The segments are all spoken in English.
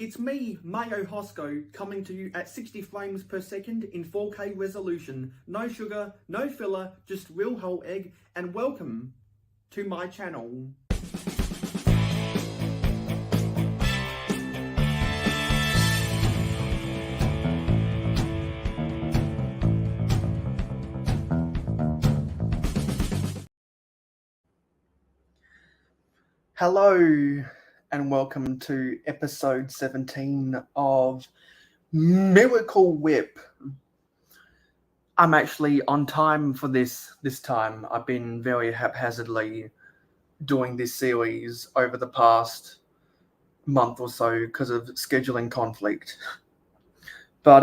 it's me, mayohosko, coming to you at 60 frames per second in 4K resolution. No sugar, no filler, just real whole egg, and welcome to my channel. Hello and welcome to episode 17 of Miracle Whip. I'm actually on time for this time. I've been very haphazardly doing this series over the past month or so because of scheduling conflict. But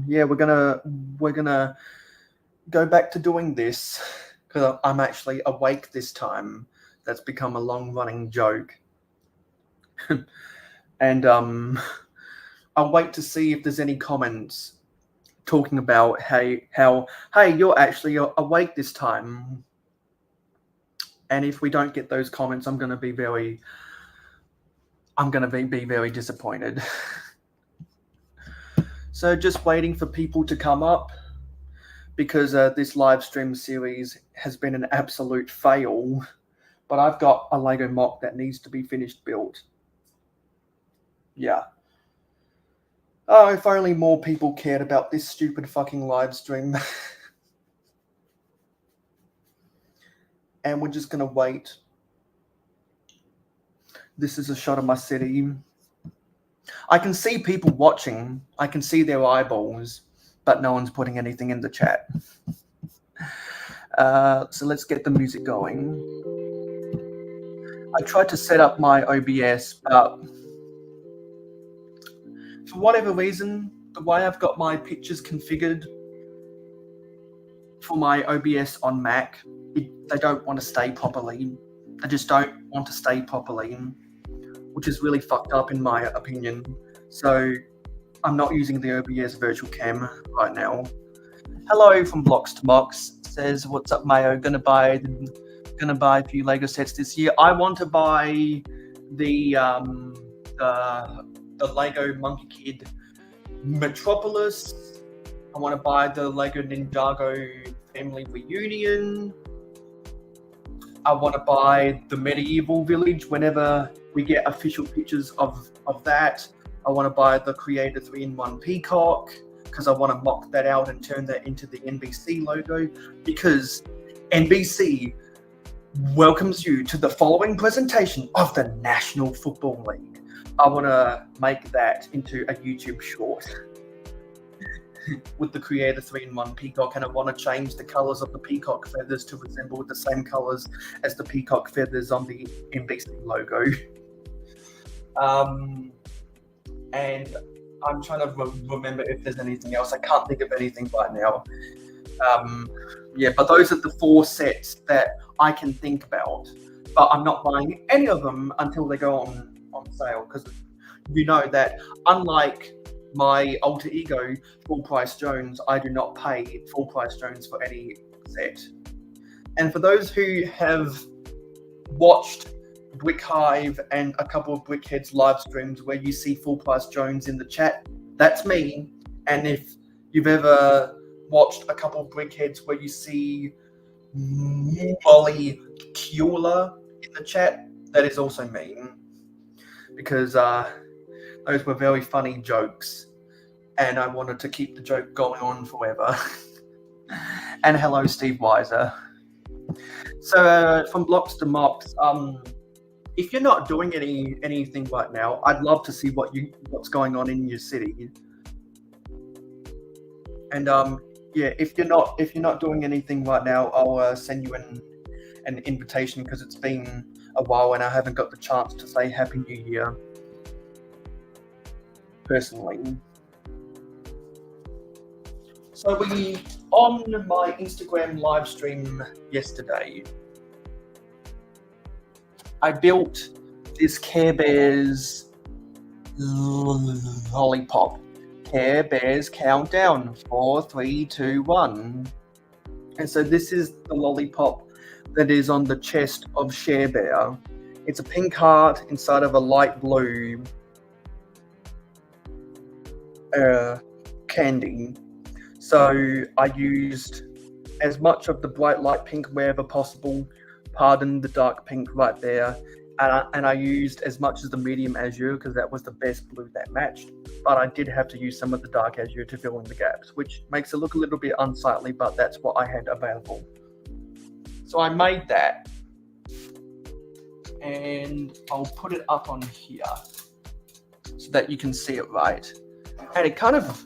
yeah, we're gonna go back to doing this because I'm actually awake this time. That's become a long-running joke. And I'll wait to see if there's any comments talking about hey, you're actually awake this time. And if we don't get those comments, I'm gonna be very disappointed. So just waiting for people to come up because this live stream series has been an absolute fail. But I've got a Lego mock that needs to be finished built. Yeah. Oh, if only more people cared about this stupid fucking live stream. And we're just going to wait. This is a shot of my city. I can see people watching. I can see their eyeballs, but no one's putting anything in the chat. So let's get the music going. I tried to set up my OBS, but for whatever reason, the way I've got my pictures configured for my OBS on Mac, they don't want to stay properly. They just don't want to stay properly, which is really fucked up in my opinion. So I'm not using the OBS virtual cam right now. Hello from Blocks to Mox says, "What's up, Mayo? Gonna buy a few Lego sets this year. I want to buy the Lego Monkey Kid Metropolis. I want to buy the Lego Ninjago Family Reunion. I want to buy the Medieval Village whenever we get official pictures of that. I want to buy the Creator 3-in-1 Peacock because I want to mock that out and turn that into the NBC logo because NBC welcomes you to the following presentation of the National Football League. I want to make that into a YouTube short with the Creator 3-in-1 Peacock, and I want to change the colours of the peacock feathers to resemble the same colours as the peacock feathers on the NBC logo. And I'm trying to remember if there's anything else. I can't think of anything right now. Yeah, but those are the 4 sets that I can think about. But I'm not buying any of them until they go on sale, because you know that unlike my alter ego, Full Price Jones, I do not pay Full Price Jones for any set. And for those who have watched Brick Hive and a couple of Brickheads live streams where you see Full Price Jones in the chat, that's me. And if you've ever watched a couple of Brickheads where you see Molly Kula in the chat, that is also me. Because those were very funny jokes. And I wanted to keep the joke going on forever. And hello, Steve Weiser. So from Blocks to Mox, if you're not doing anything right now, I'd love to see what's going on in your city. And yeah, if you're not doing anything right now, I'll send you an invitation because it's been a while and I haven't got the chance to say Happy New Year personally. So on my Instagram live stream yesterday, I built this Care Bears lollipop. Care Bears Countdown, 4, 3, 2, 1. And so this is the lollipop that is on the chest of Share Bear. It's a pink heart inside of a light blue candy. So I used as much of the bright light pink wherever possible, pardon the dark pink right there, and I used as much as the medium azure because that was the best blue that matched, but I did have to use some of the dark azure to fill in the gaps, which makes it look a little bit unsightly, but that's what I had available. So I made that, and I'll put it up on here so that you can see it right. And it kind of,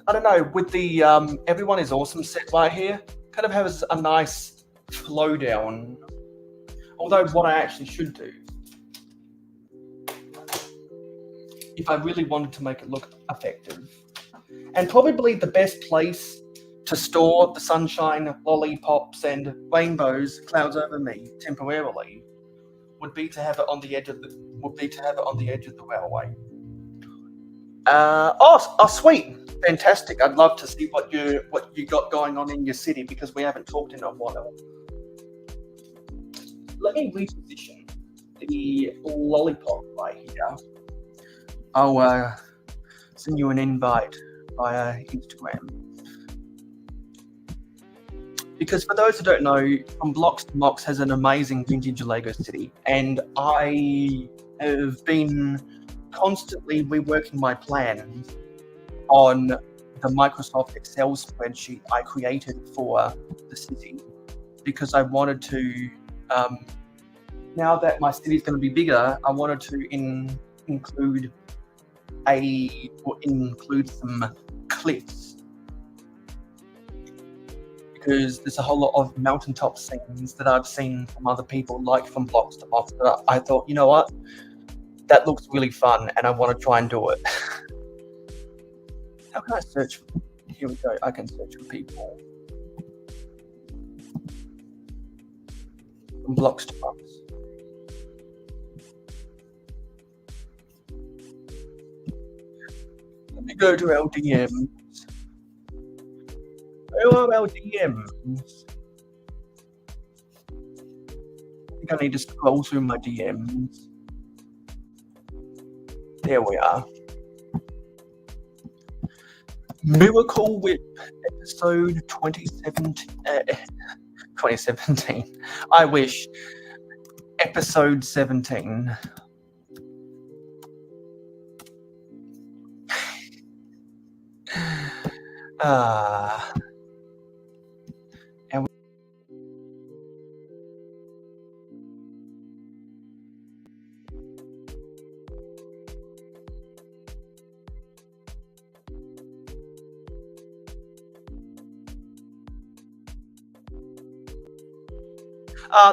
I don't know, with the Everyone is Awesome set right here, kind of has a nice flow down. Although what I actually should do, if I really wanted to make it look effective, and probably the best place to store the sunshine, lollipops, and rainbows, clouds over me temporarily, would be to have it on the edge of the railway. Sweet, fantastic! I'd love to see what you got going on in your city because we haven't talked in a while. Let me reposition the lollipop right here. I'll send you an invite via Instagram. Because for those who don't know, From Blocks to Mocks has an amazing vintage Lego city, and I have been constantly reworking my plans on the Microsoft Excel spreadsheet I created for the city because I wanted to, now that my city is going to be bigger, I wanted to include some cliffs because there's a whole lot of mountaintop scenes that I've seen from other people, like From Blocks to Mocks. That I thought, you know what, that looks really fun, and I want to try and do it. How can I search? Here we go. I can search for people. From Blocks to Mocks. Let me go to our DMs. Where are our DMs? I think I need to scroll through my DMs. There we are. Miracle Whip episode 2017. I wish. Episode 17.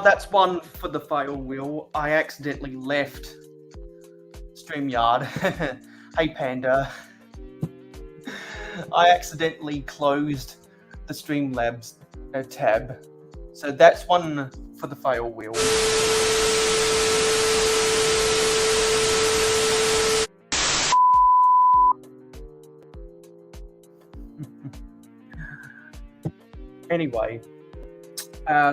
That's one for the fail wheel. I accidentally left StreamYard. Hey Panda. I accidentally closed the Streamlabs tab. So that's one for the fail wheel. Anyway.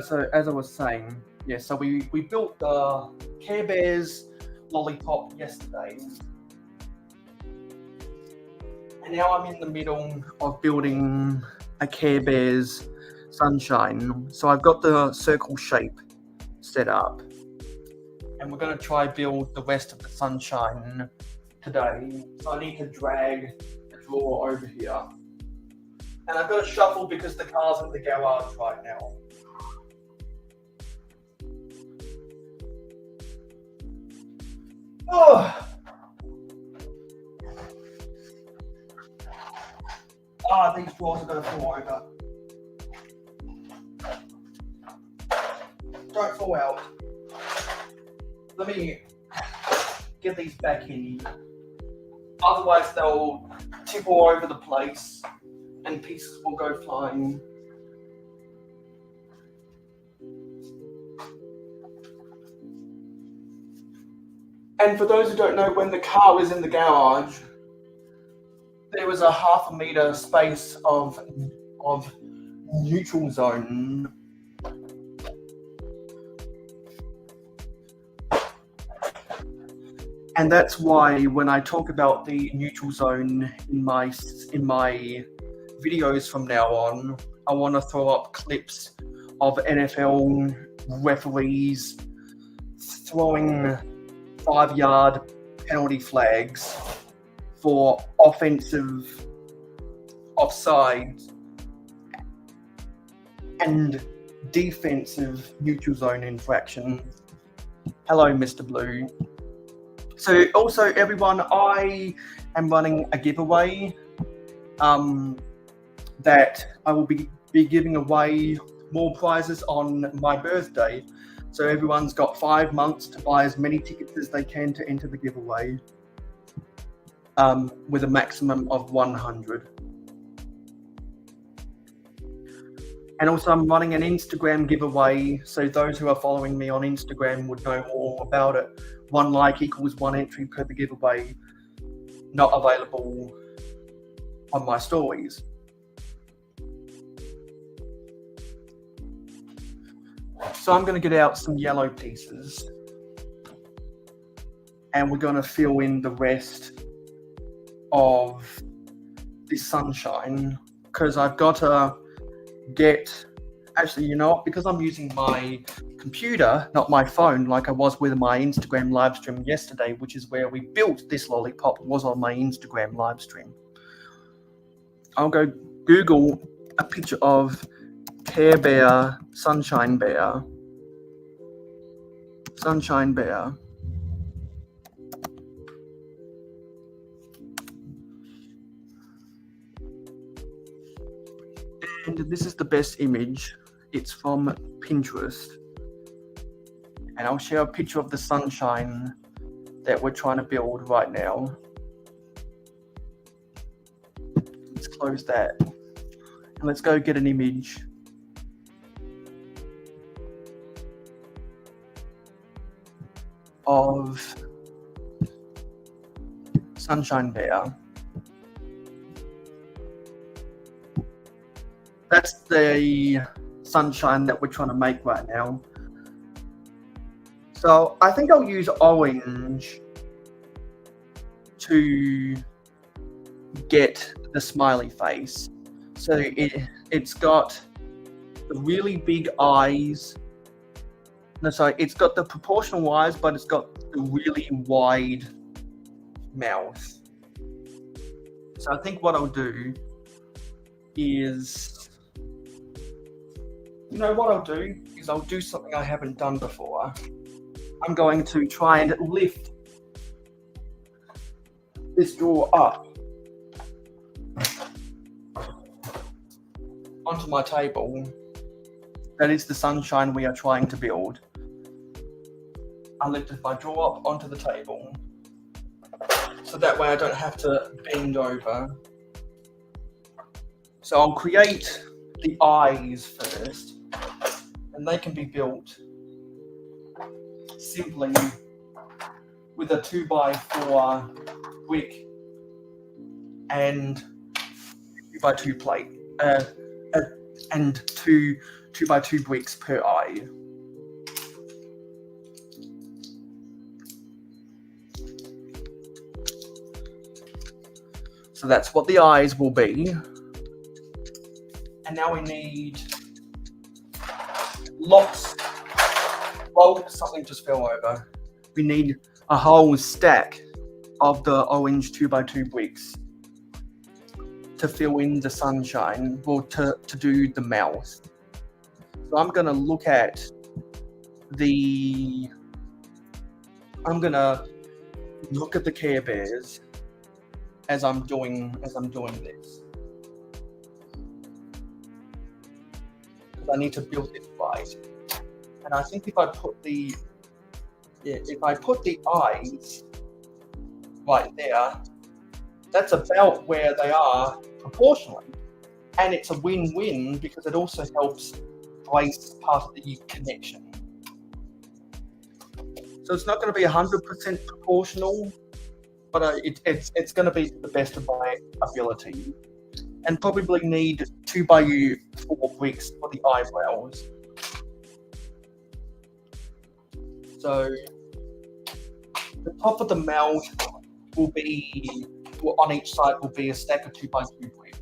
So as I was saying, yeah, so we built the Care Bears lollipop yesterday. And now I'm in the middle of building a Care Bears sunshine. So I've got the circle shape set up. And we're going to try build the rest of the sunshine today. So I need to drag the drawer over here. And I've got to shuffle because the car's in the garage right now. Oh. These drawers are going to fall over. Don't fall out. Let me get these back in. Otherwise they'll tip all over the place and pieces will go flying. And for those who don't know, when the car was in the garage, there was a 1/2 meter space of neutral zone. And that's why when I talk about the neutral zone in my videos from now on, I want to throw up clips of NFL referees throwing 5-yard penalty flags for offensive offside and defensive neutral zone infraction. Hello, Mr. Blue. So also, everyone, I am running a giveaway that I will be giving away more prizes on my birthday. So everyone's got 5 months to buy as many tickets as they can to enter the giveaway, with a maximum of 100. And also, I'm running an Instagram giveaway, so those who are following me on Instagram would know more about it. 1 like equals 1 entry per the giveaway, not available on my stories. So I'm going to get out some yellow pieces, and we're going to fill in the rest of this sunshine, because I've got to actually, you know what, because I'm using my computer, not my phone, like I was with my Instagram live stream yesterday, which is where we built this lollipop, was on my Instagram live stream. I'll go Google a picture of Care Bear, Sunshine Bear. Sunshine Bear. And this is the best image. It's from Pinterest. And I'll share a picture of the sunshine that we're trying to build right now. Let's close that. And let's go get an image of Sunshine Bear. That's the sunshine that we're trying to make right now. So I think I'll use orange to get the smiley face. So it's got the really big eyes. No, sorry, it's got the proportional eyes, but it's got the really wide mouth. So I think what I'll do is, you know what I'll do is I'll do something I haven't done before. I'm going to try and lift this drawer up onto my table. That is the sunshine we are trying to build. I lifted my drawer up onto the table, so that way I don't have to bend over. So I'll create the eyes first, and they can be built simply with a 2x4 brick and 2x2 plate, and two 2x2 bricks per eye. So that's what the eyes will be. And now we need lots. Well, something just fell over. We need a whole stack of the orange 2x2 bricks to fill in the sunshine, or to do the mouth. So I'm gonna look at the Care Bears as I'm doing this. Because I need to build it right. And I think if I put the eyes right there, that's about where they are proportionally. And it's a win-win because it also helps brace part of the connection. So it's not going to be 100% proportional, but it's going to be to the best of my ability. And probably need 2x4 bricks for the eyebrows. So The top of the mold will be, well, on each side will be a stack of 2x2 bricks.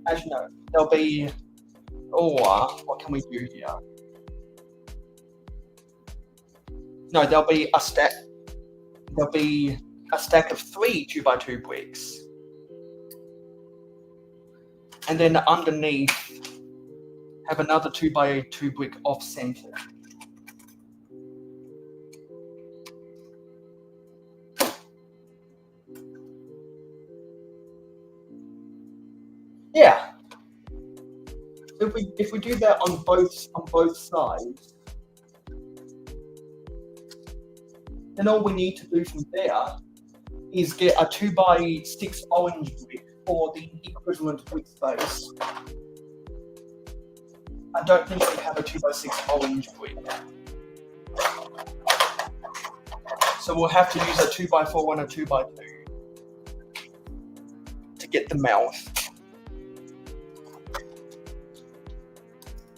Actually, no, there'll be, what can we do here? No, there'll be a stack of 3 2x2 bricks. And then underneath, have another 2x2 brick off center. Yeah. If we do that on both sides, then all we need to do from there is get a 2x6 orange brick for the equivalent brick space. I don't think we have a 2x6 orange brick. So we'll have to use a 2x4 and a 2x2 to get the mouth.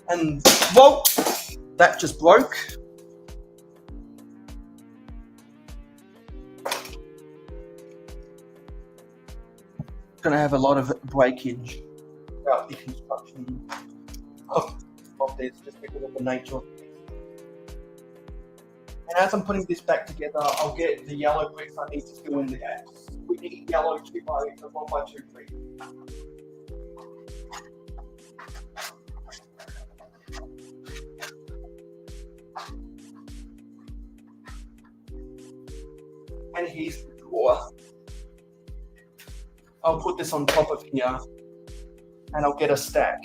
And, well, that just broke. Going to have a lot of breakage throughout the construction of this, just because of the nature of it. And as I'm putting this back together, I'll get the yellow bricks I need to fill in the gaps. We need yellow 1x2 bricks. And here's the drawer. I'll put this on top of here, and I'll get a stack.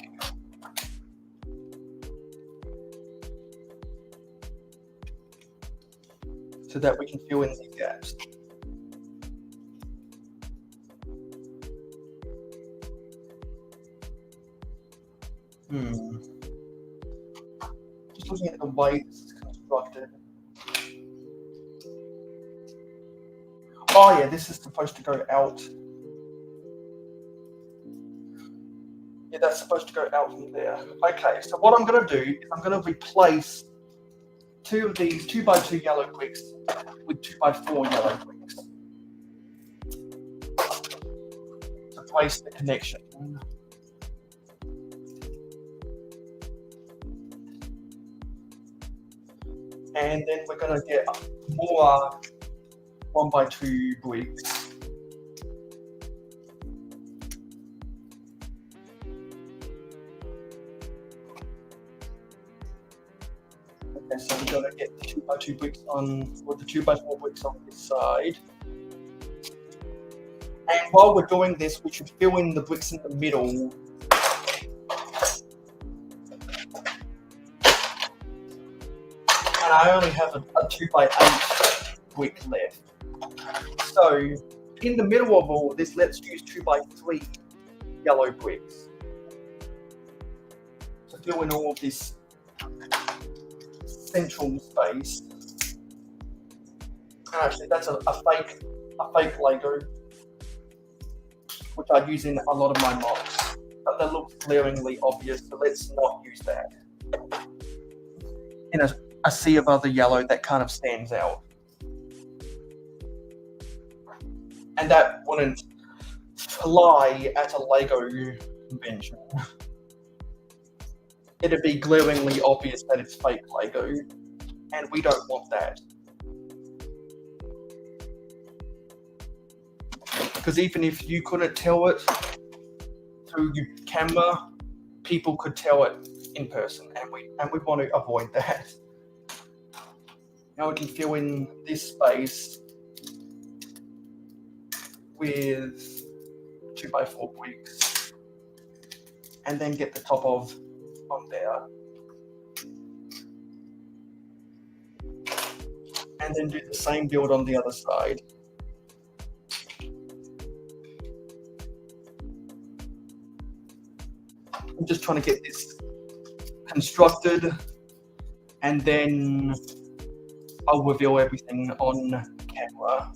So that we can fill in these gaps. Just looking at the way this is constructed. Oh yeah, this is supposed to go out. Yeah, that's supposed to go out from there. Okay, so what I'm going to do is I'm going to replace 2 of these 2x2 yellow bricks with 2x4 yellow bricks to place the connection. And then we're going to get more 1x2 bricks. Okay, so we're going to get the 2x2 bricks on, or the 2x4 bricks on this side. And while we're doing this, we should fill in the bricks in the middle. And I only have a 2x8 brick left. So in the middle of all this, let's use 2x3 yellow bricks to fill in all of this central space. And actually, that's a fake Lego, which I use in a lot of my mocks, but that looks glaringly obvious, so let's not use that. In a sea of other yellow that kind of stands out. And that wouldn't fly at a Lego convention. It'd be glaringly obvious that it's fake Lego, and we don't want that. Because even if you couldn't tell it through your camera, people could tell it in person, and we want to avoid that. Now we can fill in this space with 2x4 bricks, and then get the top of on there, and then do the same build on the other side. I'm just trying to get this constructed, and then I'll reveal everything on camera.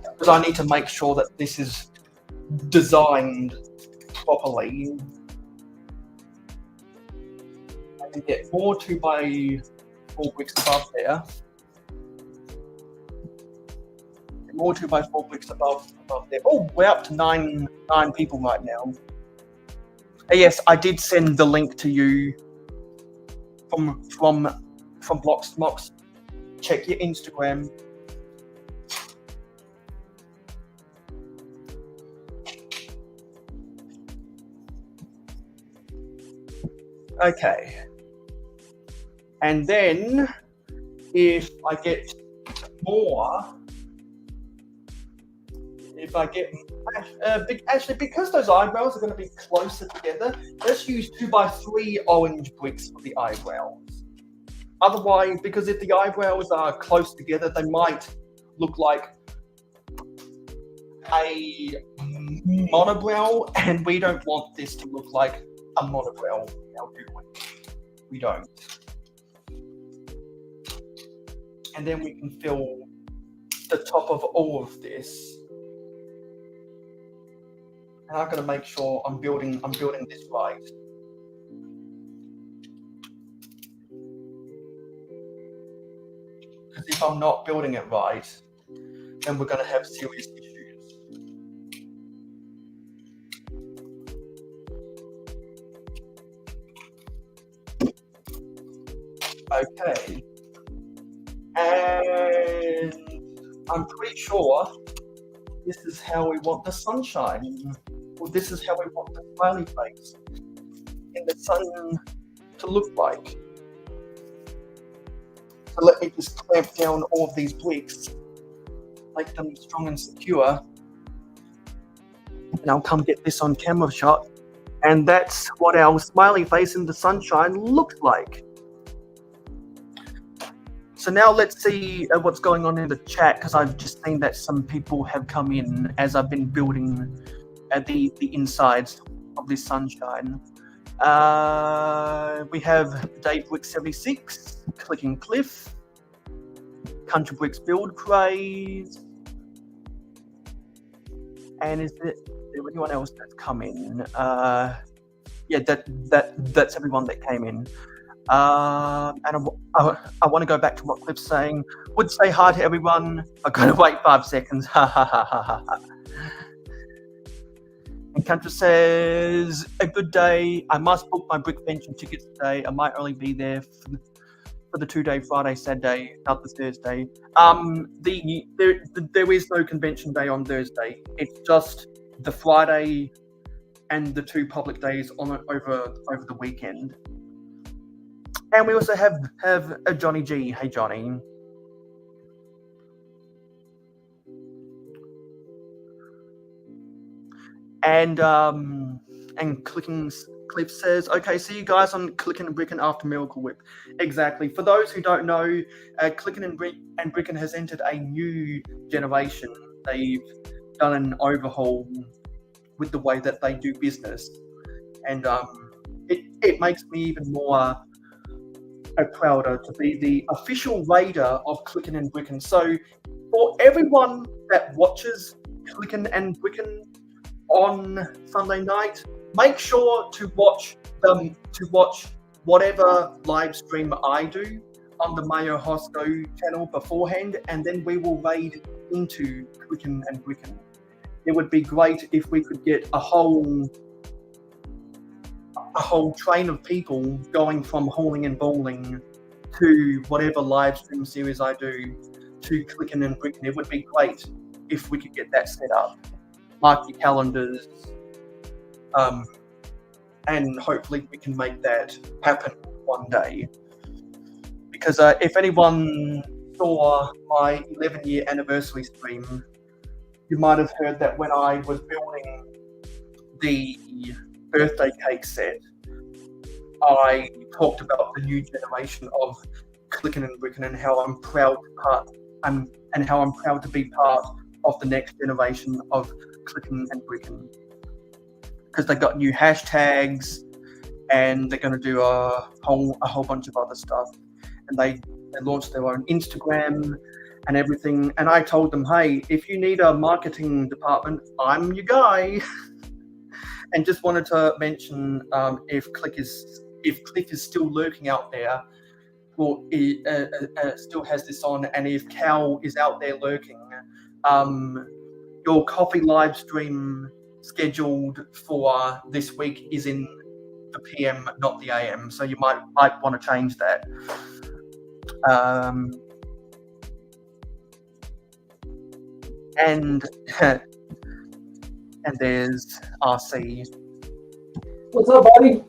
Because I need to make sure that this is designed properly. and get more 2x4 bricks above there. More 2x4 bricks above there. Oh, we're up to nine people right now. Yes, I did send the link to you from Blocksmox. Check your Instagram. Okay. And then if I get more, actually, because those eyebrows are going to be closer together, let's use 2x3 orange bricks for the eyebrows. Otherwise, because if the eyebrows are close together, they might look like a monobrow, and we don't want this to look like a monobrow. Now, do we? We don't. And then we can fill the top of all of this. And I'm going to make sure I'm building this right. Because if I'm not building it right, then we're going to have serious issues. Okay. And I'm pretty sure this is how we want the sunshine. Well, this is how we want the smiley face in the sun to look like. So let me just clamp down all of these bricks, make them strong and secure, and I'll come get this on camera shot. And that's what our smiley face in the sunshine looks like. So now let's see what's going on in the chat, because I've just seen that some people have come in as I've been building the insides of this sunshine. We have Dave Wick 76, Clicking Cliff, Country Bricks Build Craze, and is there anyone else that's come in? Yeah, that's everyone that came in. And I want to go back to what Cliff's saying. Would say hi to everyone. I've got to wait 5 seconds. Ha ha ha ha ha. And Country says, a good day. I must book my brick bench and tickets today. I might only be there for the 2-day Friday, Saturday, not the Thursday. There is no convention day on Thursday. It's just the Friday and the 2 public days on over the weekend. And we also have a Johnny G. Hey, Johnny. And Clicking Cliff says, okay, see you guys on Clicking and Bricken after Miracle Whip. Exactly. For those who don't know, Clicking and Bricken has entered a new generation. They've done an overhaul with the way that they do business. And it makes me even more prouder to be the official raider of Clickin' and Bricken. So for everyone that watches Clickin' and Bricken on Sunday night, make sure to watch whatever live stream I do on the mayohosko channel beforehand, and then we will raid into Clickin' and Bricken. It would be great if we could get a whole train of people going from hauling and bowling to whatever live stream series I do to Clickin' and Bricken. It would be great if we could get that set up. Mark your calendars, and hopefully we can make that happen one day. Because if anyone saw my 11-year anniversary stream, you might have heard that when I was building the birthday cake set, I talked about the new generation of Clickin' and Bricken and how I'm proud to be part of the next generation of Clickin' and Bricken, because they got new hashtags and they're going to do a whole bunch of other stuff, and they launched their own Instagram and everything. And I told them, hey, if you need a marketing department, I'm your guy. And just wanted to mention, if Click is if Cliff is still lurking out there, well, he still has this on, and if Cal is out there lurking, your coffee live stream scheduled for this week is in the PM, not the AM, so you might want to change that. And there's RC. What's up, buddy?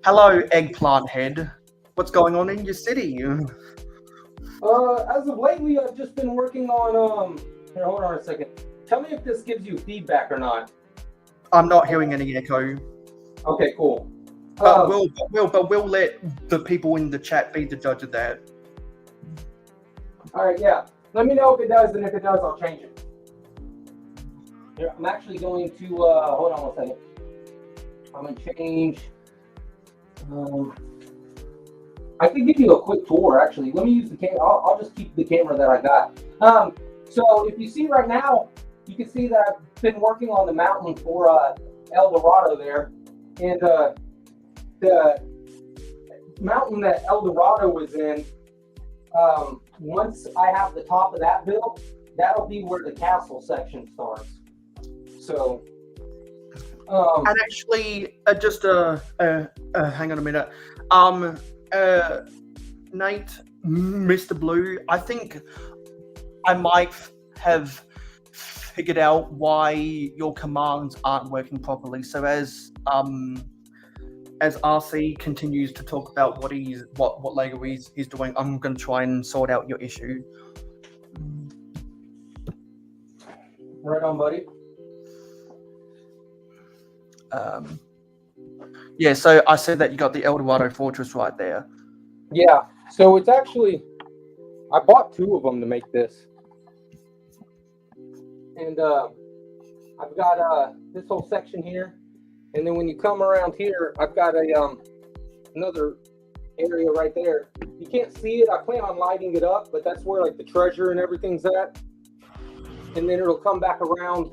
Hello, Eggplant Head. What's going on in your city? As of lately, I've just been working on here, hold on a second. Tell me if this gives you feedback or not. I'm not hearing any echo. Okay, cool. But we'll let the people in the chat be the judge of that. All right, yeah. Let me know if it does, and if it does, I'll change it. Here, I'm actually going to hold on one second. I'm gonna change. I can give you a quick tour. Actually, let me use the camera. I'll just keep the camera that I got. So if you see right now, you can see that I've been working on the mountain for El Dorado there, and the mountain that El Dorado was in. Once I have the top of that built, that'll be where the castle section starts. So, and actually, just hang on a minute. Nate, Mr. Blue, I think I might have figured out why your commands aren't working properly. So as RC continues to talk about what Lego he's doing, I'm going to try and sort out your issue. Right on, buddy. Yeah, so I said that you got the El Dorado Fortress right there. Yeah, so it's actually, I bought 2 of them to make this. And I've got this whole section here. And then when you come around here, I've got a another area right there. You can't see it. I plan on lighting it up, but that's where like the treasure and everything's at. And then it'll come back around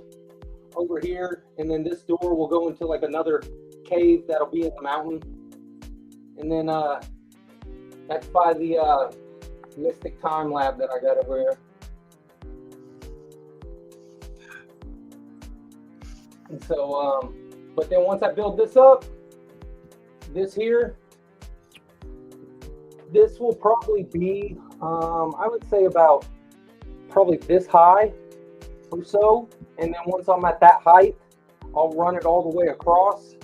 over here, and then this door will go into like another cave that'll be in the mountain. And then that's by the Mystic Time Lab that I got over here. And so, but then once I build this up, this here, this will probably be, I would say about probably this high or so. And then once I'm at that height, I'll run it all the way across,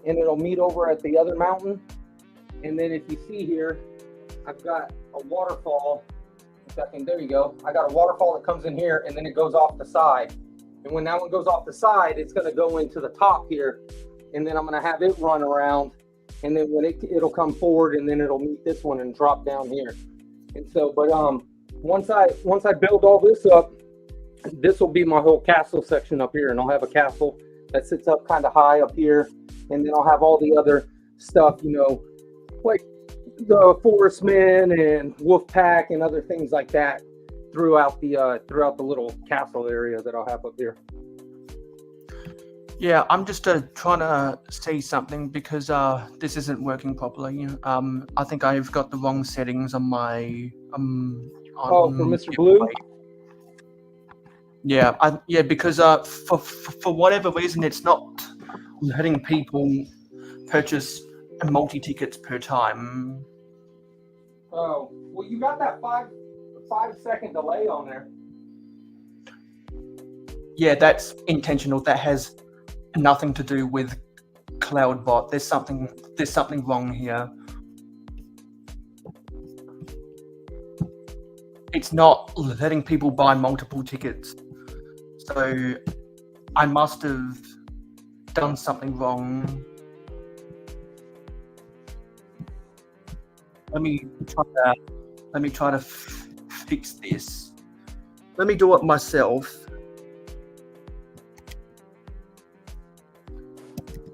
and it'll meet over at the other mountain. And then if you see here, I've got a waterfall. There you go. I got a waterfall that comes in here, and then it goes off the side. And when that one goes off the side, it's going to go into the top here, and then I'm going to have it run around, and then when it'll come forward, and then it'll meet this one and drop down here. And so, but once I build all this up, this will be my whole castle section up here, and I'll have a castle that sits up kind of high up here, and then I'll have all the other stuff, you know, like the forestmen and wolf pack and other things like that throughout the little castle area that I'll have up here. Yeah, I'm just trying to say something because this isn't working properly. I think I've got the wrong settings on my for Mr. Blue. Yeah, because for whatever reason, it's not letting people purchase multi-tickets per time. Oh, well, you got that 5-second delay on there. Yeah, that's intentional. That has nothing to do with CloudBot. There's something wrong here. It's not letting people buy multiple tickets. So I must have done something wrong. Let me try to fix this. Let me do it myself.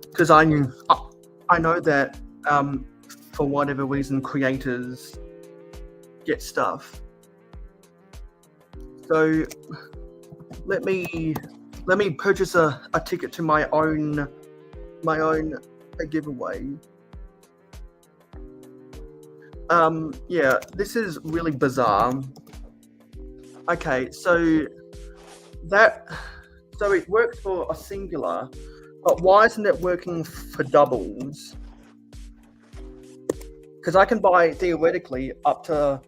Because I know that for whatever reason creators get stuff. So let me purchase a ticket to my own giveaway. Yeah, this is really bizarre. Okay, so it works for a singular, but why isn't it working for doubles? Because I can buy theoretically up to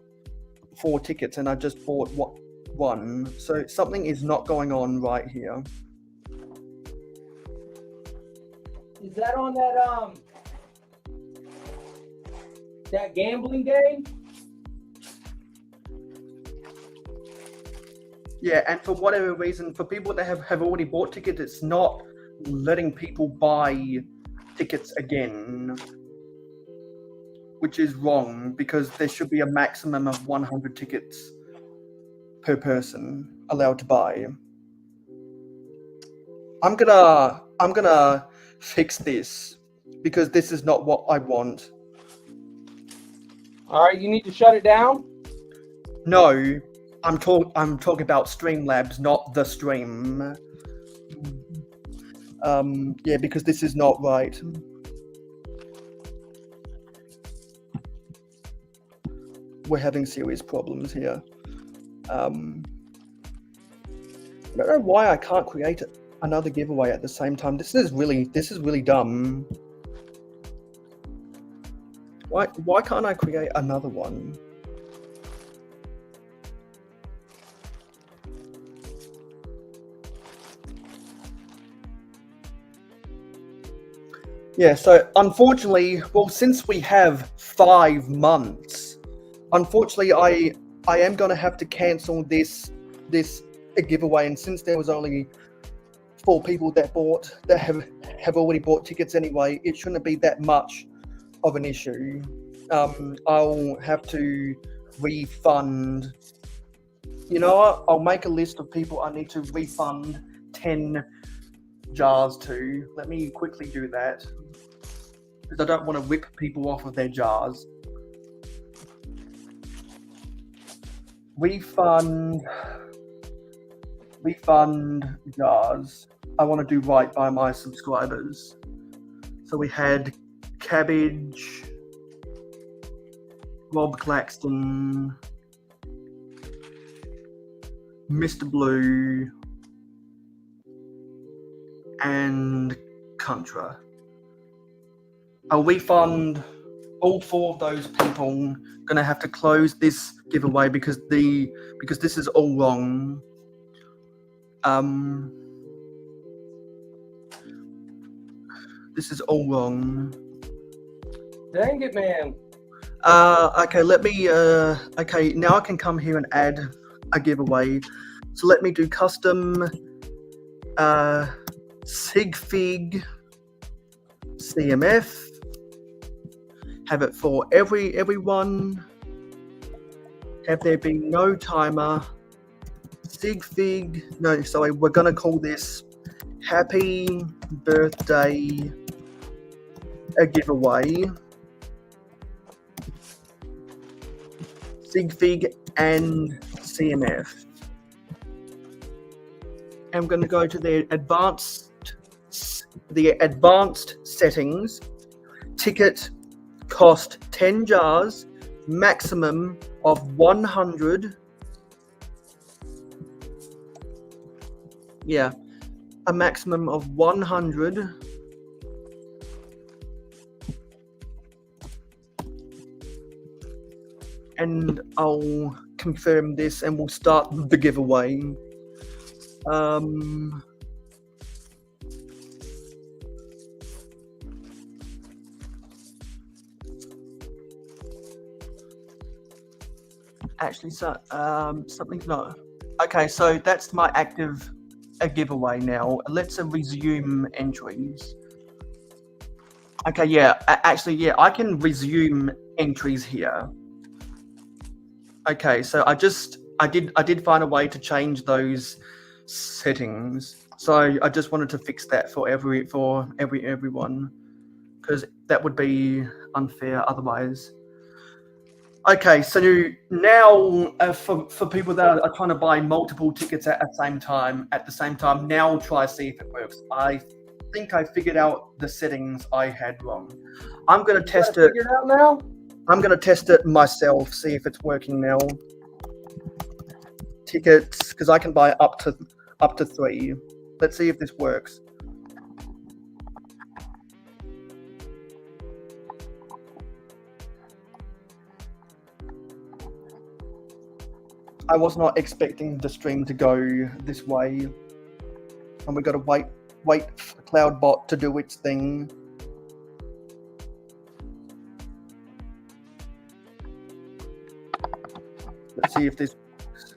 4 tickets, and I just bought one. So something is not going on right here. Is that on that gambling game? Yeah, and for whatever reason, for people that have already bought tickets, it's not letting people buy tickets again, which is wrong because there should be a maximum of 100 tickets per person allowed to buy. I'm gonna fix this because this is not what I want. All right, you need to shut it down. No, I'm talking about Streamlabs, not the stream. Yeah, because this is not right. We're having serious problems here. I don't know why I can't create another giveaway at the same time. This is really dumb. Why can't I create another one? Yeah, so unfortunately, well, since we have 5 months, unfortunately, I am going to have to cancel this giveaway. And since there was only 4 people that have already bought tickets anyway, it shouldn't be that much of an issue. I'll have to refund. You know what? I'll make a list of people I need to refund 10 jars to. Let me quickly do that because I don't want to rip people off of their jars. Refund jars. I want to do right by my subscribers. So we had Cabbage, Rob Claxton, Mr. Blue, and Contra. I'll refund all 4 of those people. Gonna have to close this giveaway because this is all wrong. This is all wrong. Dang it, man. Okay, let me okay, now I can come here and add a giveaway. So let me do custom Sigfig CMF. Have it for everyone. Have there been no timer. Sigfig. No, sorry, we're gonna call this Happy Birthday a giveaway. Sigfig and CMF. I'm going to go to the advanced settings. Ticket cost 10 jars, maximum of 100. Yeah, a maximum of 100. And I'll confirm this and we'll start the giveaway. Actually, so something's not okay. So that's my active giveaway now. Let's resume entries. Okay, yeah. Actually, yeah, I can resume entries here. Okay, so I did find a way to change those settings. So I just wanted to fix that for everyone, because that would be unfair otherwise. Okay, so now for people that are trying to buy multiple tickets at the same time, now I'll try to see if it works. I think I figured out the settings I had wrong. I'm going to test it. Figured out now? I'm gonna test it myself, see if it's working now. Tickets, because I can buy up to 3. Let's see if this works. I was not expecting the stream to go this way, and we got to wait for Cloudbot to do its thing. Let's see if this works.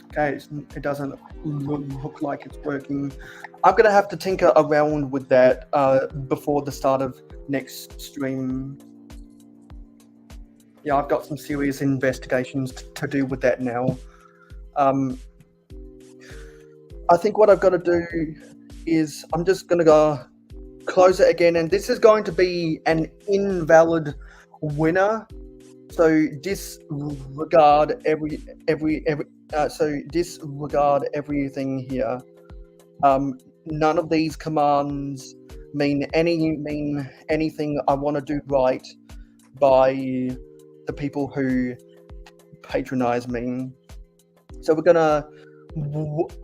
Okay, it doesn't look like it's working. I'm gonna have to tinker around with that before the start of next stream. Yeah, I've got some serious investigations to do with that now. I think what I've got to do is I'm just going to go close it again, and this is going to be an invalid winner. So disregard disregard everything here. None of these commands mean anything I want to do right by the people who patronize me. So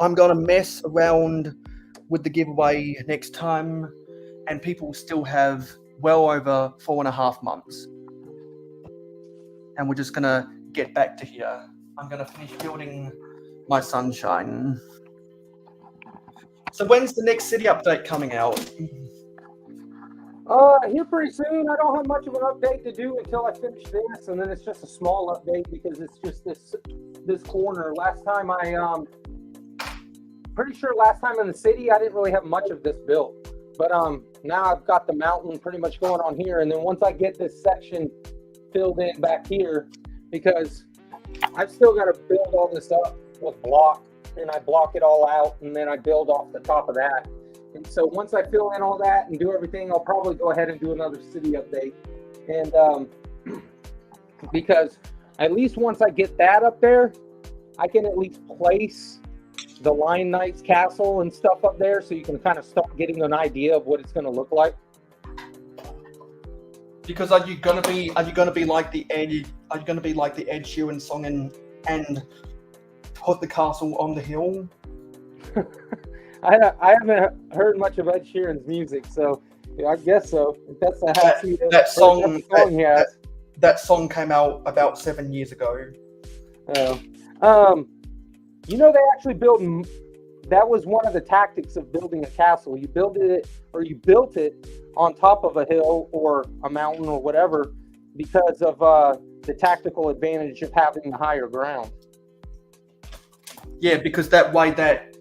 I'm gonna mess around with the giveaway next time, and people still have well over 4.5 months. And we're just gonna get back to here. I'm gonna finish building my sunshine. So when's the next city update coming out? Here pretty soon. I don't have much of an update to do until I finish this, and then it's just a small update because it's just this corner. Last time pretty sure last time in the city I didn't really have much of this built, but now I've got the mountain pretty much going on here, and then once I get this section filled in back here, because I've still got to build all this up with block, and I block it all out, and then I build off the top of that. And so once I fill in all that and do everything, I'll probably go ahead and do another city update. And because at least once I get that up there, I can at least place the Lion Knight's castle and stuff up there, so you can kind of start getting an idea of what it's going to look like. Because are you gonna be like the Ed Sheeran song and put the castle on the hill? I haven't heard much of Ed Sheeran's music, so yeah, I guess so. That's that song came out about 7 years ago. You know, they actually built. That was one of the tactics of building a castle. You built it on top of a hill or a mountain or whatever, because of the tactical advantage of having the higher ground. Yeah, because that way that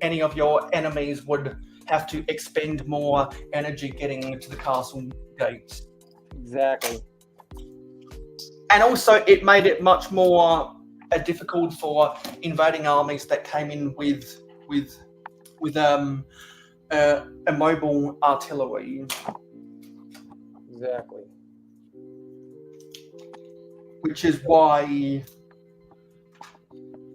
any of your enemies would have to expend more energy getting to the castle gates. Exactly. And also, it made it much more difficult for invading armies that came in with immobile artillery. Exactly. Which is why,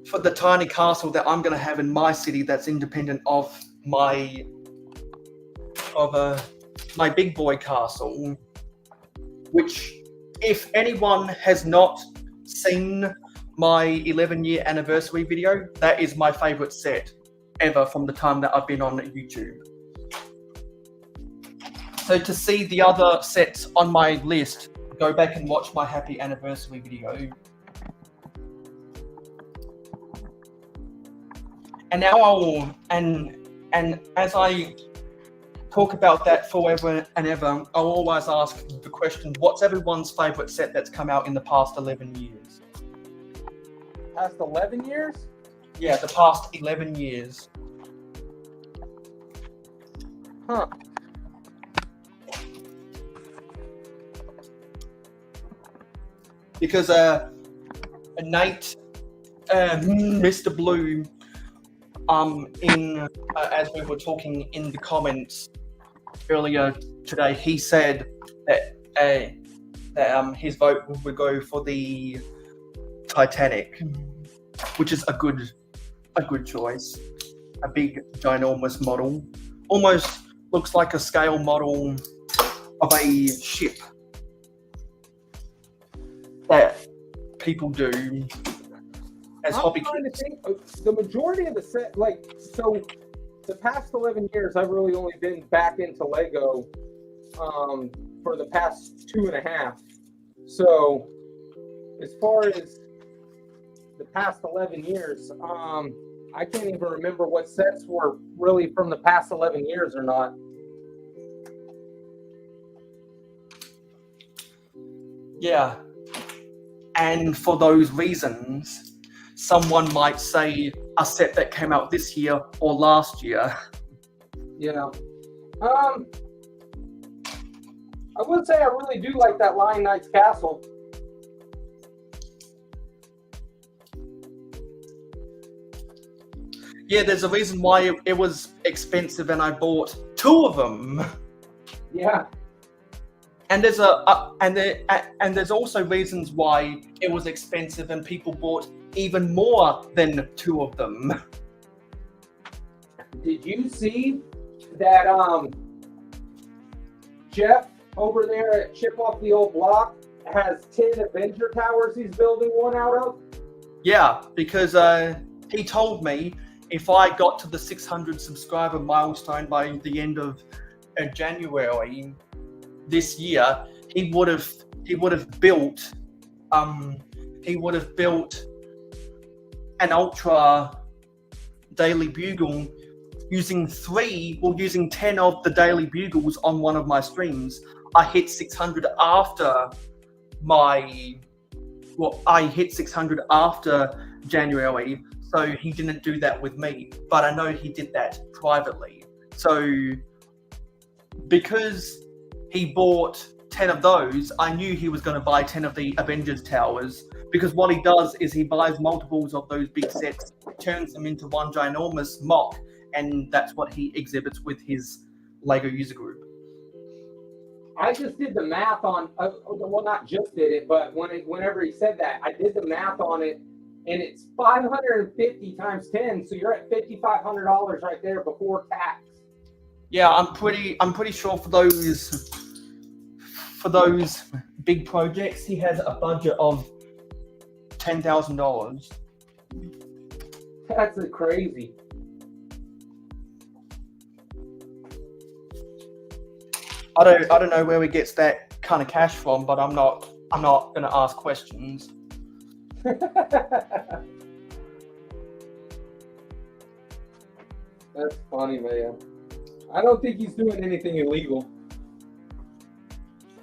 for the tiny castle that I'm going to have in my city that's independent of my big boy castle, which, if anyone has not seen my 11-year anniversary video, that is my favorite set ever from the time that I've been on YouTube. So to see the other sets on my list, go back and watch my happy anniversary video. And now and as I talk about that forever and ever, I'll always ask the question, what's everyone's favorite set that's come out in the past 11 years? Past 11 years? Yeah, the past 11 years. Huh. Because Nate, Mr. Blue, as we were talking in the comments earlier today, he said that his vote would go for the Titanic, which is a good choice. A big, ginormous model, almost looks like a scale model of a ship that people do as I'm hobby trying to kits. think. The majority of the set, like, so the past 11 years, I've really only been back into Lego for the past 2.5. So as far as the past 11 years, I can't even remember what sets were really from the past 11 years or not. Yeah. And for those reasons, someone might say a set that came out this year or last year. Yeah. I would say I really do like that Lion Knight's castle. Yeah, there's a reason why it was expensive, and I bought 2 of them. Yeah. And there's there's also reasons why it was expensive, and people bought even more than 2 of them. Did you see that Jeff over there at Chip Off the Old Block has 10 Avenger Towers he's building one out of? Yeah, because he told me if I got to the 600 subscriber milestone by the end of January this year, he would have built an ultra daily bugle using 10 of the daily bugles on one of my streams. I hit 600 after January, so he didn't do that with me, but I know he did that privately. So because he bought 10 of those, I knew he was going to buy 10 of the Avengers Towers, because what he does is he buys multiples of those big sets, turns them into one ginormous mock, and that's what he exhibits with his Lego user group. I just did the math on, well, not just did it, but whenever he said that, I did the math on it, and it's 550 times 10, so you're at $5,500 right there before tax. Yeah, I'm pretty sure for those big projects, he has a budget of $10,000. That's crazy. I don't know where he gets that kind of cash from, but I'm not going to ask questions. That's funny, man. I don't think he's doing anything illegal.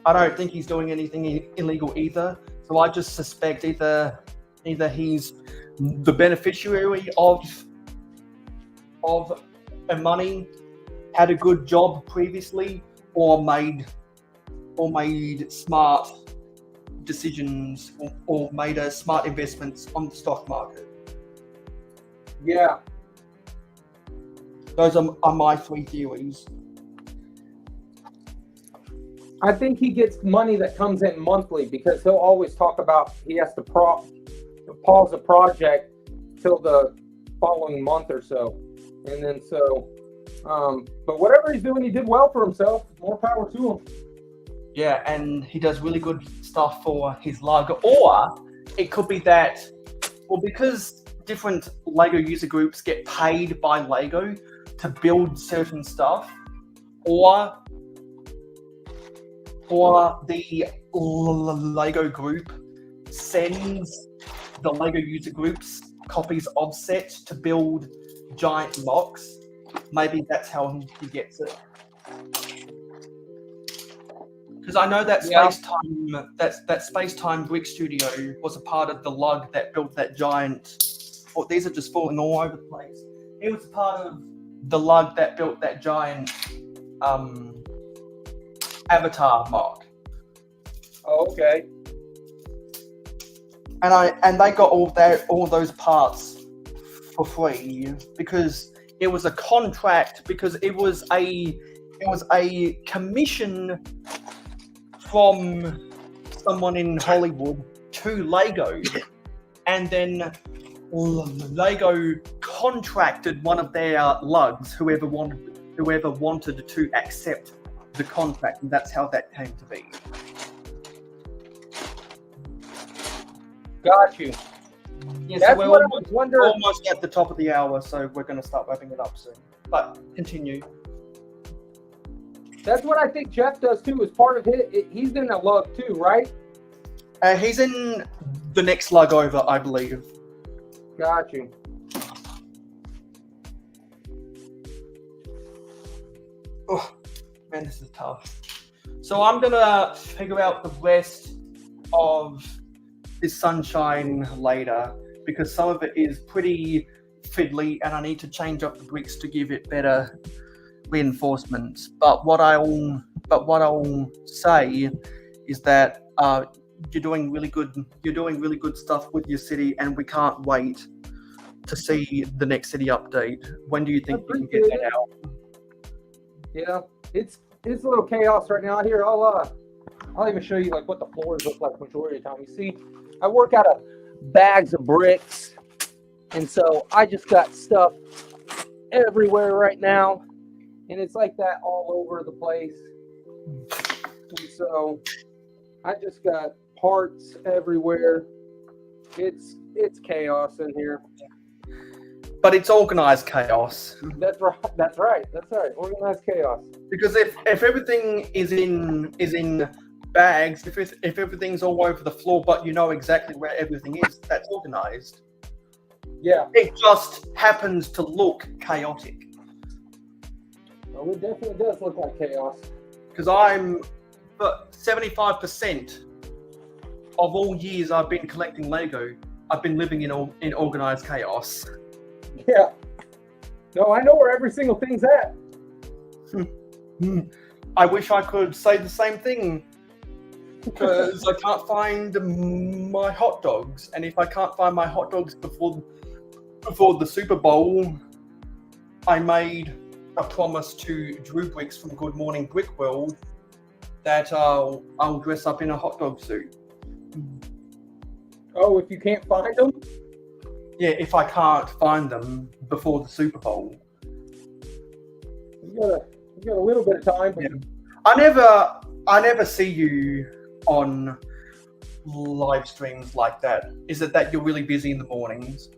I don't think he's doing anything illegal either. So I just suspect either he's the beneficiary of money, had a good job previously, or made smart decisions, or made smart investments on the stock market. Yeah. Those are my 3 theories. I think he gets money that comes in monthly, because he'll always talk about he has to pause the project till the following month or so. And then but whatever he's doing, he did well for himself. More power to him. Yeah, and he does really good stuff for his Lego. Or it could be that, well, because different Lego user groups get paid by Lego to build certain stuff, or the Lego group sends the Lego user groups copies of sets to build giant mocks. Maybe that's how he gets it. Because I know that Space-Time Brick Studio was a part of the lug that built that giant. Oh, these are just falling all over the place. He was a part of the lug that built that giant Avatar mock. Oh, okay. And they got all those parts for free, because it was a contract, because it was a commission from someone in Hollywood to Lego, and then Lego contracted one of their lugs, whoever wanted whoever wanted to accept the contract, and that's how that came to be. Got you. Yeah, That's so we're what I almost, wonder. almost at the top of the hour, so we're going to start wrapping it up soon. But continue. That's what I think Jeff does too. As part of he's in a lug too, right? He's in the next lug over, I believe. Got you. Oh, man, this is tough. So I'm going to figure out the rest of this sunshine later, because some of it is pretty fiddly and I need to change up the bricks to give it better reinforcements. But what I'll say is that you're doing really good stuff with your city, and we can't wait to see the next city update. When do you think you can get that out? Yeah, it's a little chaos right now. Here, I'll even show you like what the floors look like majority of the time. You see, I work out of bags of bricks, and so I just got stuff everywhere right now, and it's like that all over the place. And so I just got parts everywhere. It's chaos in here. But it's organized chaos. That's right. Organized chaos. Because if everything is in bags, if everything's all over the floor, but you know exactly where everything is, that's organized. Yeah. It just happens to look chaotic. Well, it definitely does look like chaos. Because 75% of all years I've been collecting Lego, I've been living in organized chaos. Yeah. No, I know where every single thing's at. I wish I could say the same thing, because I can't find my hot dogs, and if I can't find my hot dogs before the Super Bowl, I made a promise to Drew Bricks from Good Morning Brick World that I'll dress up in a hot dog suit. Oh, if you can't find them? Yeah, if I can't find them before the Super Bowl. You got a little bit of time. But yeah. I never see you on live streams like that. Is it that you're really busy in the mornings?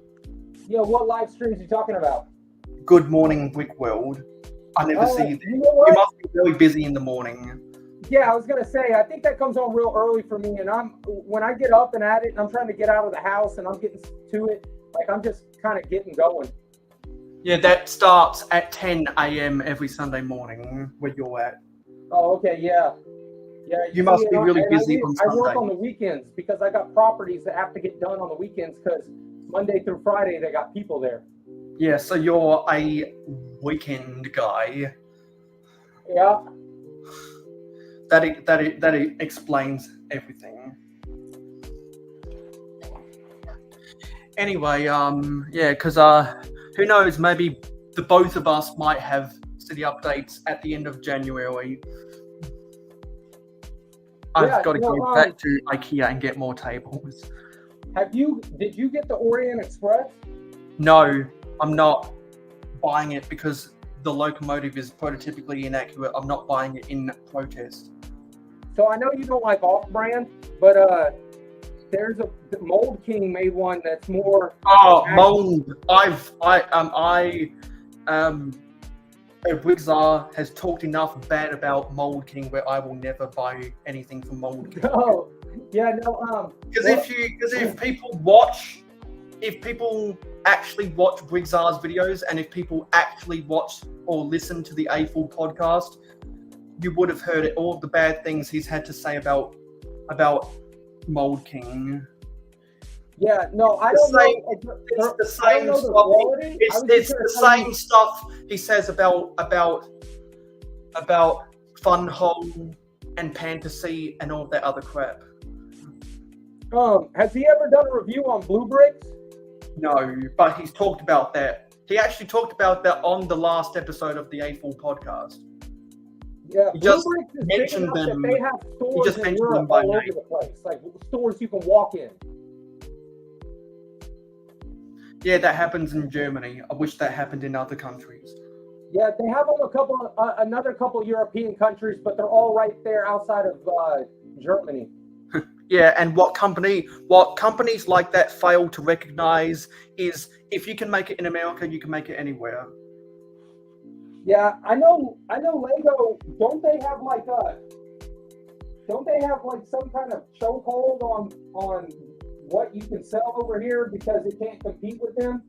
Yeah, what live streams are you talking about? Good Morning Brick World. I never see you. You know what? You must be really busy in the morning. Yeah, I was gonna say, I think that comes on real early for me, and when I get up and at it, and I'm trying to get out of the house, and I'm getting to it, like I'm just kind of getting going. Yeah, that starts at 10 a.m. every Sunday morning where you're at. Oh, okay, yeah. Yeah, you must be really busy on Sunday. I work on the weekends because I got properties that have to get done on the weekends because Monday through Friday they got people there. Yeah, so you're a weekend guy. Yeah. That explains everything. Anyway, yeah, because who knows? Maybe the both of us might have city updates at the end of January. I've got to go back to IKEA and get more tables. Did you get the Orient Express? No, I'm not buying it because the locomotive is prototypically inaccurate. I'm not buying it in protest. So I know you don't like off-brand, but there's Mold King made one that's more. Oh, Mold! Wixar has talked enough bad about Mold King where I will never buy anything from Mold King. Oh, yeah, no. Because if people actually watch Wixar's videos, and if people actually watch or listen to the A-Full podcast, you would have heard all the bad things he's had to say about Mold King. Yeah, no, I don't know. It's the same stuff. It's the same stuff he says about Fun Hole and Fantasy and all that other crap. Has he ever done a review on Blue Bricks? No, but he's talked about that. He actually talked about that on the last episode of the A-Full podcast. Yeah, he just mentioned them. They have stores in Europe all over the place, like stores you can walk in. Yeah, that happens in Germany. I wish that happened in other countries. Yeah, they have them another couple European countries, but they're all right there outside of Germany. Yeah, and what companies like that fail to recognize is if you can make it in America, you can make it anywhere. Yeah, I know Lego, don't they have like some kind of chokehold on what you can sell over here because it can't compete with them?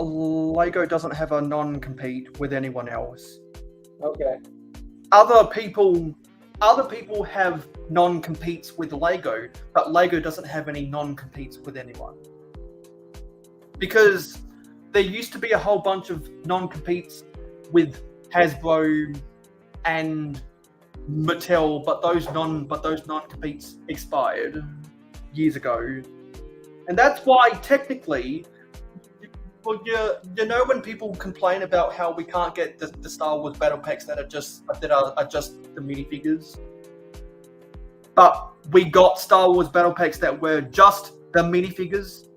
Lego doesn't have a non-compete with anyone else. Okay. Other people have non-competes with Lego, but Lego doesn't have any non-competes with anyone. Because there used to be a whole bunch of non-competes with Hasbro and Mattel, but those non-competes expired years ago. And that's why technically, well, you know when people complain about how we can't get the Star Wars battle packs that are just the minifigures, but we got Star Wars battle packs that were just the minifigures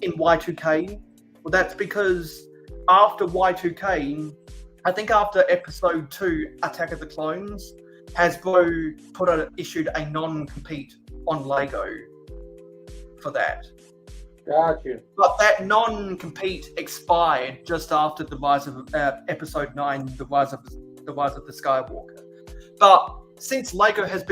in Y2K. Well, that's because after Y2K, I think after Episode 2, Attack of the Clones, Hasbro issued a non-compete on Lego for that. Gotcha. But that non-compete expired just after the rise of Episode 9, the rise of the Skywalker. But since Lego has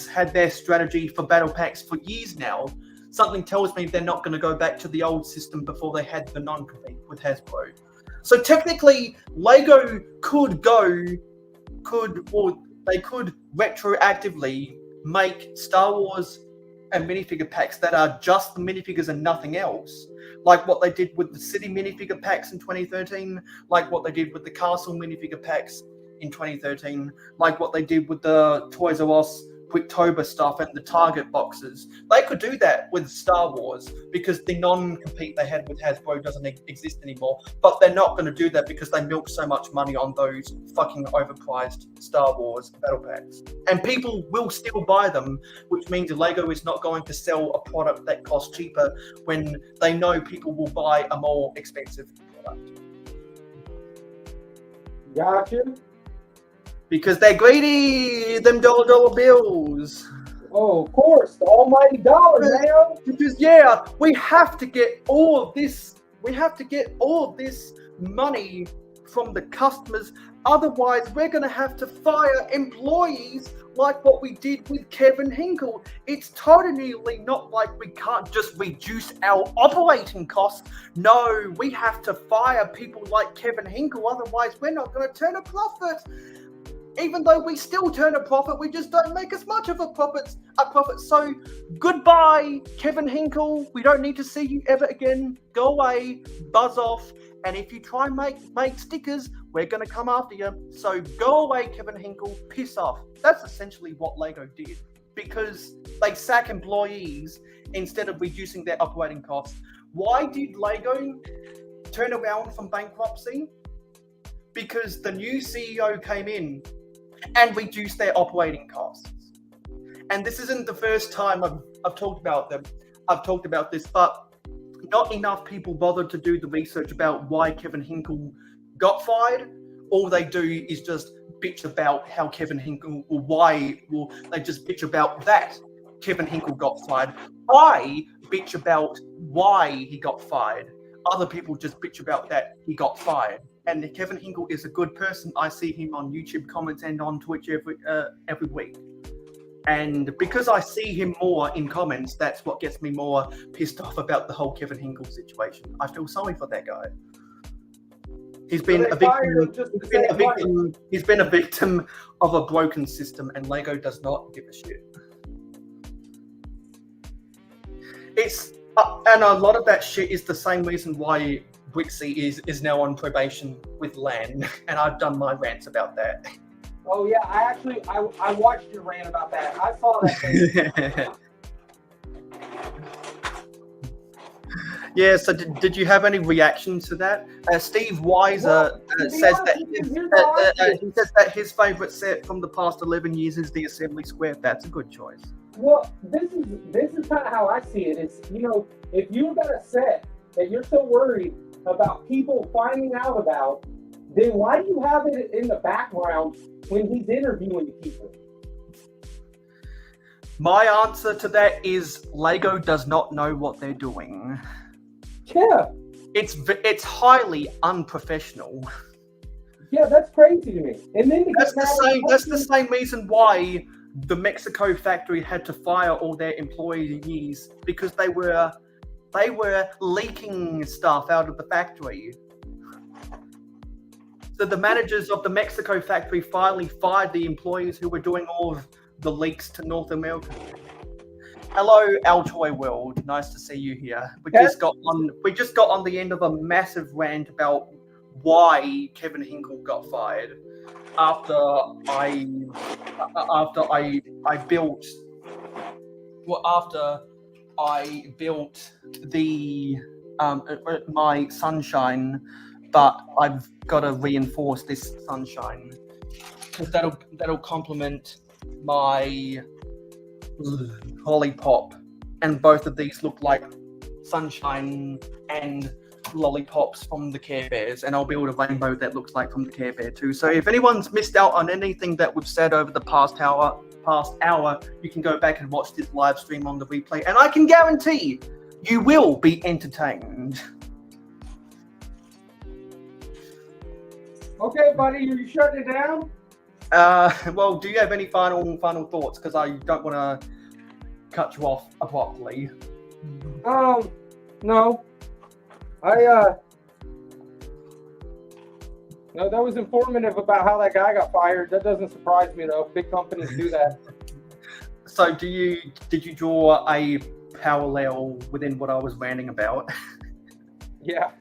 had their strategy for battle packs for years now, something tells me they're not going to go back to the old system before they had the non-compete with Hasbro. So technically, Lego could retroactively make Star Wars and minifigure packs that are just the minifigures and nothing else, like what they did with the City minifigure packs in 2013, like what they did with the Castle minifigure packs in 2013, like what they did with the Toys R Us Quicktober stuff and the Target boxes. They could do that with Star Wars because the non-compete they had with Hasbro doesn't exist anymore, but they're not going to do that because they milk so much money on those fucking overpriced Star Wars battle packs. And people will still buy them, which means Lego is not going to sell a product that costs cheaper when they know people will buy a more expensive product. Gotcha. Because they're greedy, them dollar bills. Oh, of course, the almighty dollar, man. Because yeah, we have to get all of this. We have to get all of this money from the customers. Otherwise, we're going to have to fire employees like what we did with Kevin Hinkle. It's totally not like we can't just reduce our operating costs. No, we have to fire people like Kevin Hinkle. Otherwise, we're not going to turn a profit. Even though we still turn a profit, we just don't make as much of a profit. So goodbye, Kevin Hinkle. We don't need to see you ever again. Go away, buzz off. And if you try and make stickers, we're going to come after you. So go away, Kevin Hinkle. Piss off. That's essentially what Lego did. Because they sack employees instead of reducing their operating costs. Why did Lego turn around from bankruptcy? Because the new CEO came in and reduced their operating costs. And this isn't the first time I've talked about them. I've talked about this, but not enough people bothered to do the research about why Kevin Hinkle got fired. All they do is just bitch about how Kevin Hinkle, they just bitch about that Kevin Hinkle got fired. I bitch about why he got fired. Other people just bitch about that he got fired. And Kevin Hinkle is a good person. I see him on YouTube comments and on Twitch every week. And because I see him more in comments, that's what gets me more pissed off about the whole Kevin Hinkle situation. I feel sorry for that guy. He's been a victim. He's been a victim of a broken system, and Lego does not give a shit. And a lot of that shit is the same reason why Wixie is now on probation with LAN, and I've done my rants about that. Oh yeah, I watched your rant about that. I saw that thing. Yeah, so did you have any reaction to that? Steve Weiser says that his favourite set from the past 11 years is the Assembly Square. That's a good choice. Well, this is kind of how I see it. It's, if you've got a set that you're so worried about people finding out about, then why do you have it in the background when he's interviewing people? My answer to that is Lego does not know what they're doing. Yeah. It's highly unprofessional. Yeah, that's crazy to me. And then That's the same reason why the Mexico factory had to fire all their employees, because they were leaking stuff out of the factory. So the managers of the Mexico factory finally fired the employees who were doing all of the leaks to North America. Hello, Altoy World. Nice to see you here. We just got on the end of a massive rant about why Kevin Hinkle got fired after I built the my sunshine, but I've got to reinforce this sunshine because that'll complement my lollipop, and both of these look like sunshine and lollipops from the Care Bears, and I'll build a rainbow that looks like from the Care Bear too. So if anyone's missed out on anything that we've said over the past hour, you can go back and watch this live stream on the replay, and I can guarantee you will be entertained. Okay, buddy, you shutting it down? Well, do you have any final thoughts? Because I don't want to cut you off abruptly. No. No, that was informative about how that guy got fired. That doesn't surprise me though. Big companies do that. So did you draw a parallel within what I was ranting about? Yeah.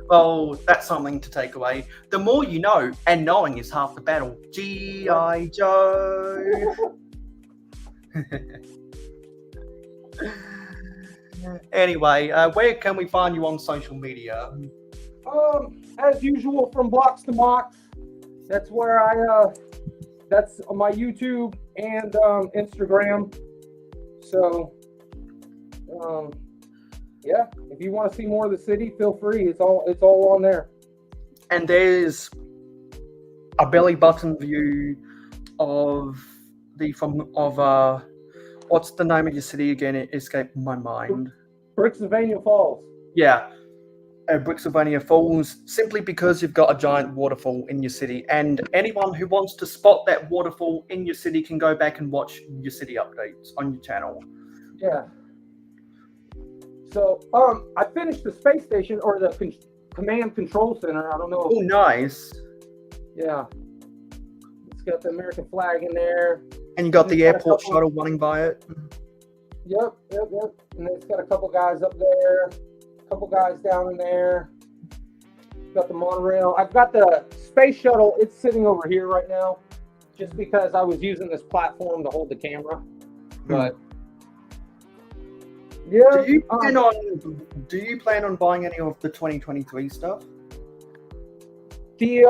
Well, that's something to take away. The more you know, and knowing is half the battle. G.I. Joe. Anyway, where can we find you on social media? As usual, from Blocks to Mocks. That's where that's on my YouTube and Instagram. So, yeah, if you want to see more of the city, feel free. It's all on there. And there's a belly button view of what's the name of your city again? It escaped my mind. Brixavania Falls. Yeah, Brixavania Falls, simply because you've got a giant waterfall in your city, and anyone who wants to spot that waterfall in your city can go back and watch your city updates on your channel. Yeah. So, I finished the space station, or the command control center. I don't know. Oh, nice. Yeah. It's got the American flag in there. And you got the airport shuttle running by it. Yep. And it's got a couple guys up there, a couple guys down in there. Got the monorail. I've got the space shuttle. It's sitting over here right now, just because I was using this platform to hold the camera. But yeah. Do you plan on buying any of the 2023 stuff? The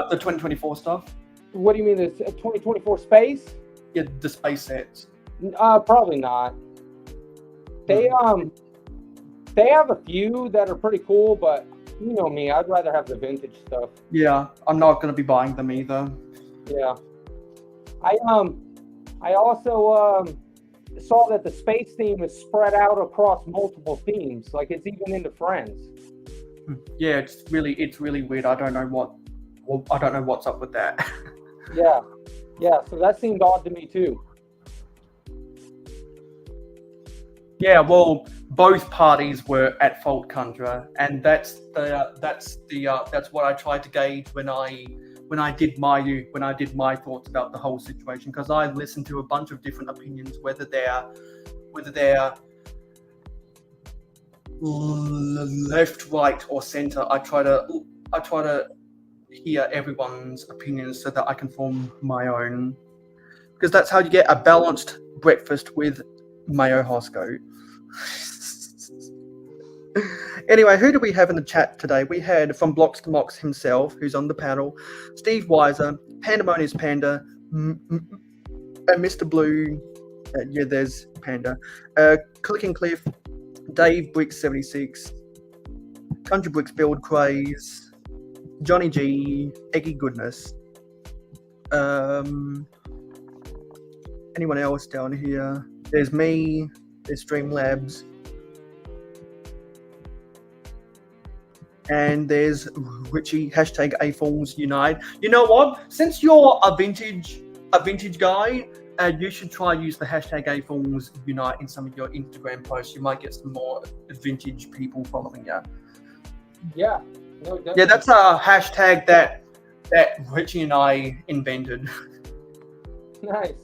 2024 stuff? What do you mean, this 2024 space? Yeah, the space sets. Probably not. They have a few that are pretty cool, but you know me, I'd rather have the vintage stuff. Yeah, I'm not going to be buying them either. Yeah. I also saw that the space theme is spread out across multiple themes. Like, it's even into Friends. Yeah, it's really weird. I don't know what's up with that. Yeah. So that seemed odd to me too. Yeah, well, both parties were at fault, Kundra, and that's what I tried to gauge when I did my thoughts about the whole situation, because I listened to a bunch of different opinions, whether they're left, right, or center. I try to hear everyone's opinions so that I can form my own, because that's how you get a balanced breakfast with mayohosko. Anyway, who do we have in the chat today? We had from Blocks to Mox himself, who's on the panel, Steve Weiser, Pandemonious Panda, Mr. Blue, yeah, there's Panda, Clicking Cliff, Dave Brick 76, Country Bricks Build Craze, Johnny G, Eggy Goodness. Anyone else down here? There's me. There's Streamlabs. And there's Richie, hashtag AFalls Unite. You know what? Since you're a vintage guy, you should try use the hashtag AFalls Unite in some of your Instagram posts. You might get some more vintage people following you. Yeah. No, definitely. Yeah, that's a hashtag that Richie and I invented. Nice.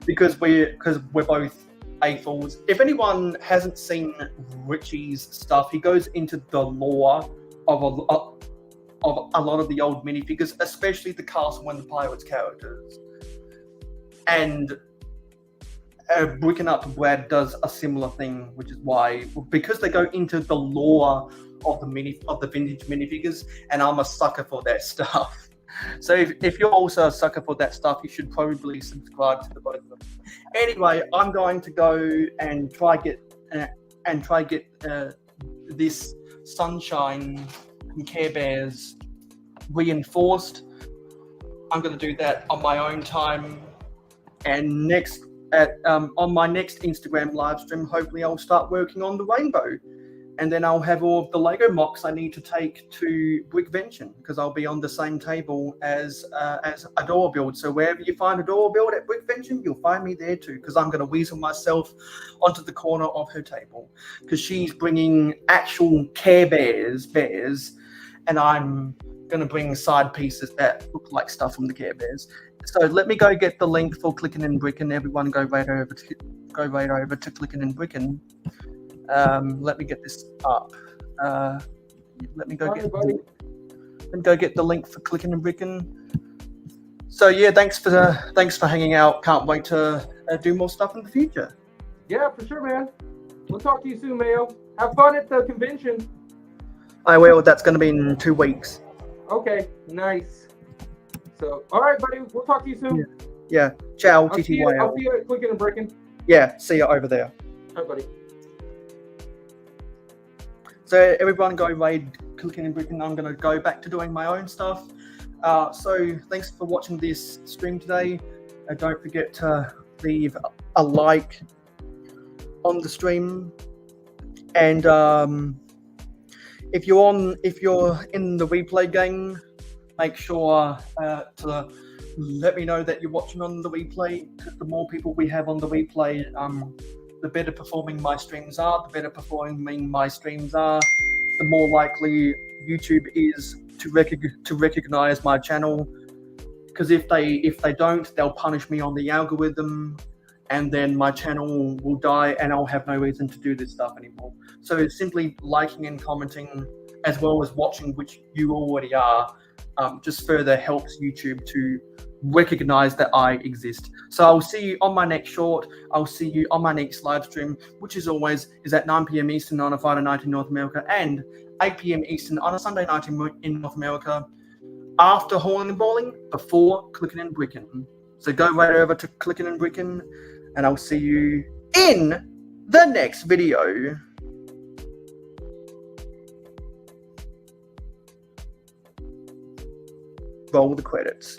because we're both AFalls. If anyone hasn't seen Richie's stuff, he goes into the lore of a lot of the old minifigures, especially the Castle and the Pirates characters. And Brickin' Up Brad does a similar thing, which is why, because they go into the lore of the vintage minifigures, and I'm a sucker for that stuff. So if you're also a sucker for that stuff, you should probably subscribe to the both of them. Anyway, I'm going to go and try get this Sunshine and Care Bears reinforced. I'm going to do that on my own time, and on my next Instagram live stream, hopefully I'll start working on the rainbow. And then I'll have all of the Lego mocks I need to take to Brickvention, because I'll be on the same table as a door build. So wherever you find a door build at Brickvention, you'll find me there too, because I'm going to weasel myself onto the corner of her table, because she's bringing actual Care Bears, and I'm going to bring side pieces that look like stuff from the Care Bears. So let me go get the link for Clickin' and Brickin'. Everyone go right over to Clickin' and Brickin'. Let me get this up. Let me go get the link for Clickin' and Brickin'. So yeah, thanks for hanging out. Can't wait to do more stuff in the future. Yeah, for sure, man. We'll talk to you soon, Mayo. Have fun at the convention. I will. That's going to be in 2 weeks. Okay, nice. So, all right, buddy. We'll talk to you soon. Yeah. Ciao. I'll see you at Clickin' and Brickin'. Yeah. See you over there. All right, buddy. So everyone go raid Clickin' and Brickin'. I'm going to go back to doing my own stuff. So thanks for watching this stream today. Don't forget to leave a like on the stream. And if you're in the replay gang, make sure to let me know that you're watching on the replay, because the more people we have on the replay, the better performing my streams are. The more likely YouTube is to recognize my channel. Because if they don't, they'll punish me on the algorithm, and then my channel will die, and I'll have no reason to do this stuff anymore. So simply liking and commenting, as well as watching, which you already are, just further helps YouTube to recognize that I exist. So I'll see you on my next short. I'll see you on my next live stream, which is always at 9 p.m. Eastern on a Friday night in North America, and 8 p.m. Eastern on a Sunday night in North America, after Hauling and Bowling, before Clickin' and Brickin'. So go right over to Clickin' and Brickin', and I'll see you in the next video. Roll the credits.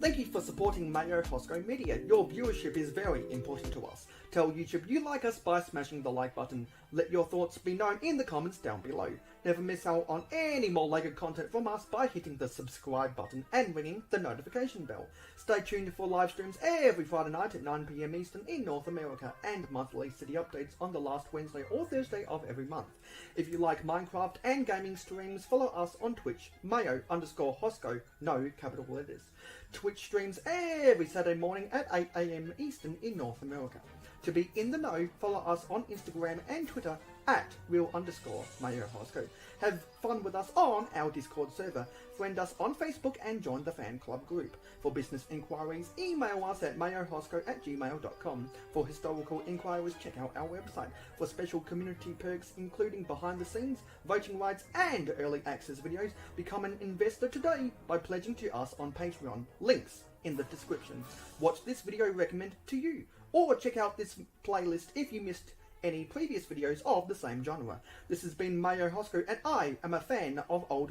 Thank you for supporting mayohosko Media. Your viewership is very important to us. Tell YouTube you like us by smashing the like button. Let your thoughts be known in the comments down below. Never miss out on any more LEGO content from us by hitting the subscribe button and ringing the notification bell. Stay tuned for live streams every Friday night at 9 p.m. Eastern in North America, and monthly city updates on the last Wednesday or Thursday of every month. If you like Minecraft and gaming streams, follow us on Twitch, mayo_hosko, no capital letters. Twitch streams every Saturday morning at 8 a.m. Eastern in North America. To be in the know, follow us on Instagram and Twitter at real_mayohosko. Have fun with us on our Discord server. Friend us on Facebook and join the fan club group. For business inquiries, email us at mayohosko@gmail.com. For historical inquiries, check out our website. For special community perks, including behind the scenes, voting rights, and early access videos, become an investor today by pledging to us on Patreon. Links in the description. Watch this video recommended to you, or check out this playlist if you missed any previous videos of the same genre. This has been mayohosko, and I am a fan of old